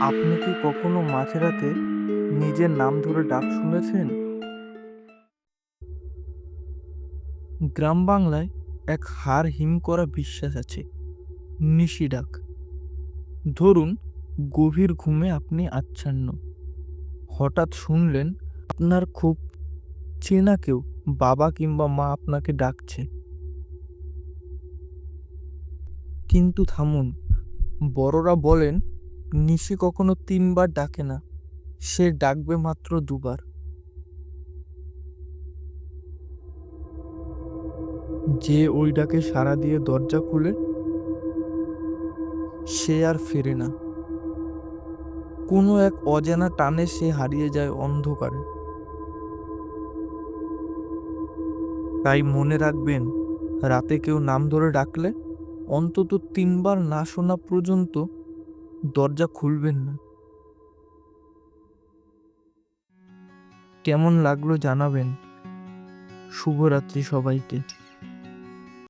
আপনি কি কখনো মাঝরাতে নিজের নাম ধরে ডাক শুনেছেন? গ্রাম বাংলায় এক হাড় হিম করা বিশ্বাস আছে, নিশি ডাক। ধরুন, গভীর ঘুমে আপনি আচ্ছন্ন, হঠাৎ শুনলেন আপনার খুব চেনা কেউ, বাবা কিংবা মা আপনাকে ডাকছে। কিন্তু থামুন, বড়রা বলেন নিশি কখনো ৩ বার ডাকে না, সে ডাকবে মাত্র ২ বার। যে ওই ডাকে সাড়া দিয়ে দরজা খুলে, সে আর ফেরে না। কোনো এক অজানা টানে সে হারিয়ে যায় অন্ধকারে। তাই মনে রাখবেন, রাতে কেউ নাম ধরে ডাকলে অন্তত ৩ বার না শোনা পর্যন্ত দরজা খুলবেন না। কেমন লাগলো জানাবেন। শুভরাত্রি সবাইকে।